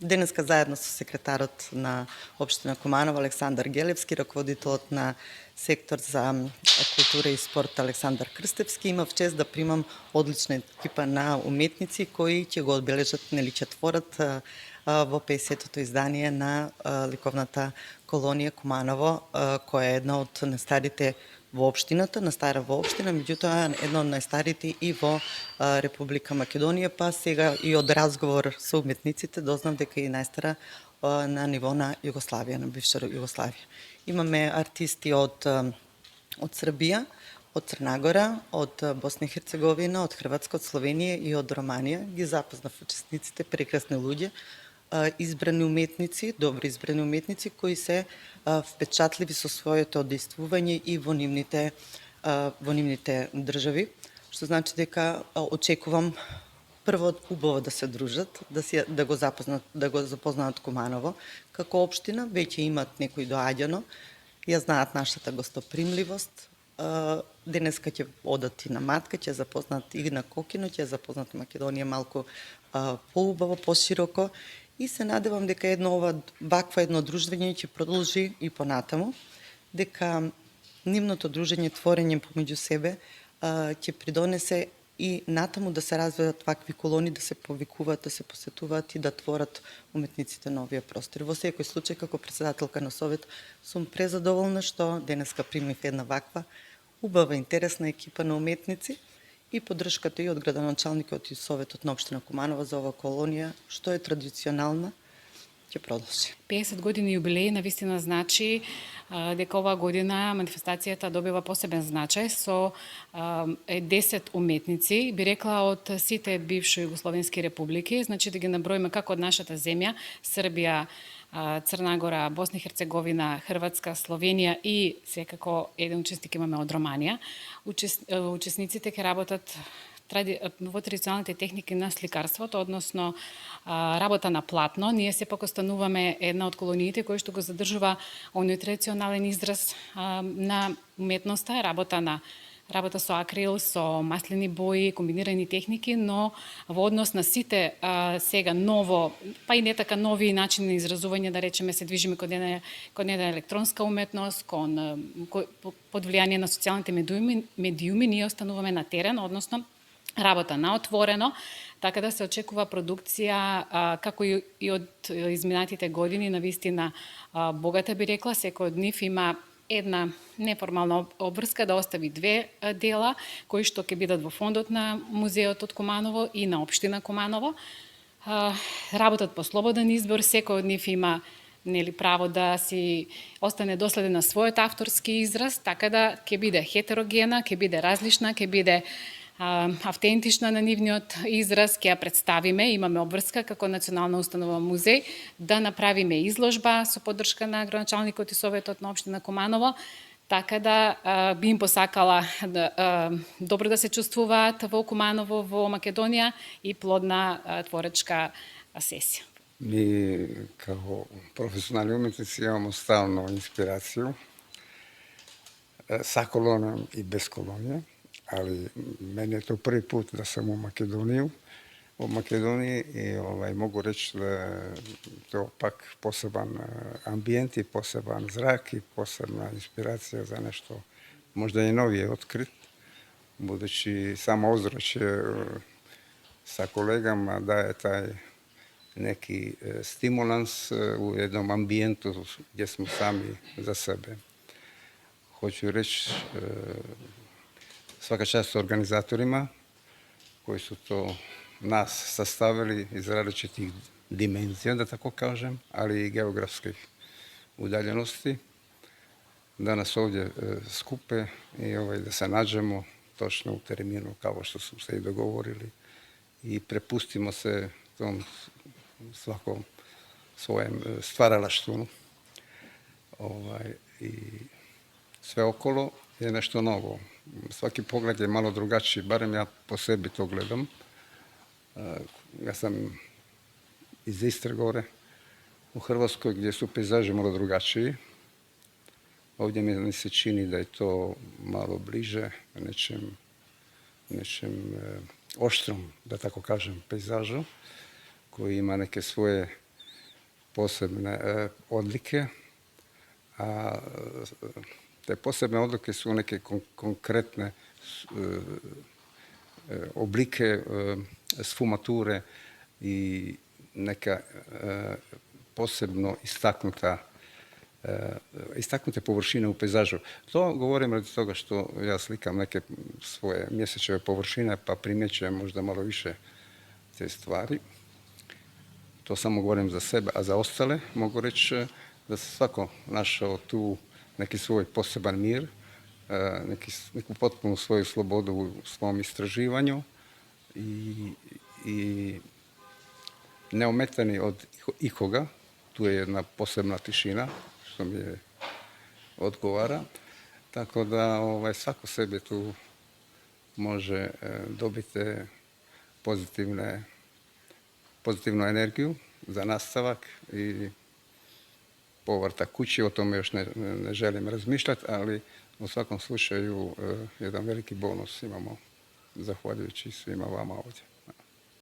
Денеска заедно со секретарот на Општина Куманово Александар Гелевски, раководителот на сектор за култура и спорт Александар Крстевски, имав чест да примам одлична екипа на уметници кои ќе го одбележат, нели ќе творат во 50-тото издание на ликовната колонија Куманово, која е една од најстарите во општината, настара во општина, меѓутоа една од најстарите и во Република Македонија, па сега и од разговор со уметниците дознав дека е најстара на ниво на Југославија, на бивша Југославија. Имаме артисти од Србија, од Црна Гора, од Босна и Херцеговина, од Хрватска, од Словенија и од Романија. Ги запознав учесниците, прекрасни луѓе, избрани уметници, добри избрани уметници кои се впечатливи со своето одействување и во нивните држави, што значи дека очекувам прво убаво да се дружат, да го запознаат Куманово како општина, веќе имат некој доаѓано, ја знаат нашата гостопримливост. Денеска ќе одат и на Матка, ќе запознаат и на Кокино, ќе запознаат Македонија малку поубаво, пошироко, и се надевам дека вакво едно дружење ќе продолжи и понатаму, дека нивното дружење, творење помеѓу себе ќе придонесе и натаму да се развијат вакви колони, да се повикуваат, да се посетуваат и да творат уметниците на овие простори. Во секој случај, како председателка на Совет, сум презадоволна што денеска примив една ваква убава, интересна екипа на уметници и поддршката и од градоначалникот и Советот на Општина Куманово за ова колонија, што е традиционална, ќе продолжи. 50 години јубилеј навистина значи дека оваа година манифестацијата добива посебен значај со 10 уметници, би рекла од сите бивши југословенски републики, значи да ги наброиме како од нашата земја, Србија, Црна Гора, Босна и Херцеговина, Хрватска, Словенија и секако еден учесник имаме од Романија. Учесниците ќе работат во традиционалните техники на сликарството, односно работа на платно. Ние сепак остануваме една од колониите кои што го задржува оној традиционален израз на уметноста, работа со акрил, со маслени бои, комбинирани техники, но во однос на сите сега ново, па и не така нови начини на изразување, да речеме, се движиме кон една електронска уметност, под влијание на социјалните медиуми, ние остануваме на терен, односно работа на отворено, така да се очекува продукција, како и од изминатите години, навистина богата би рекла, секој од нив има една неформална обврска да остави 2 дела, кои што ќе бидат во фондот на музеот од Куманово и на Општина Куманово. Работат по слободен избор, секој од нив има право да си остане доследен на својот авторски израз, така да ќе биде хетерогена, ќе биде различна, ќе биде автентична на нивниот израз, ќе ја представиме, имаме обврска како Национална установа музеј, да направиме изложба со поддршка на градоначалникот и Советот на Општина Куманово, така да би им посакала добро да се чувствуваат во Куманово, во Македонија и плодна творечка сесија. Ми, како професионални уметници, имамо стално инспирација, са колонија и без колонија, ali meni je to prvi put da sam u Makedoniji i mogu reći da je to pak poseban ambijent i poseban zrak i posebna inspiracija za nešto možda i novije otkrit, budući samo ozračje sa kolegama daje taj neki stimulans u jednom ambijentu gdje smo sami za sebe. Hoću reći svaka čast organizatorima koji su to nas sastavili iz različitih dimenzija, da tako kažem, ali i geografskih udaljenosti, da nas ovdje skupe i da se nađemo točno u terminu kao što su se i dogovorili i prepustimo se tom svakom svojem stvaralaštvu i sve okolo je nešto novo. Svaki pogled je malo drugačiji, barem ja po sebi to gledam. Ja sam iz Istre gore u Hrvatskoj gdje su pejzaži malo drugačiji. Ovdje mi se čini da je to malo bliže nečem oštrom, da tako kažem, pejzažu, koji ima neke svoje posebne odlike, a te posebne odlike su neke konkretne oblike sfumature i neka posebno istaknute površine u pejzažu. To govorim radi toga što ja slikam neke svoje mjesečeve površine pa primjećujem možda malo više te stvari. To samo govorim za sebe, a za ostale mogu reći da se svako našao tu neki svoj poseban mir, neku potpunu svoju slobodu u svom istraživanju i neometani od ikoga. Tu je jedna posebna tišina što mi je odgovara. Tako da svako sebi tu može dobiti pozitivnu energiju za nastavak i povratak kući. O tome još ne želim razmišljati, ali u svakom slučaju jedan veliki bonus imamo zahvaljujući svima vama ovdje.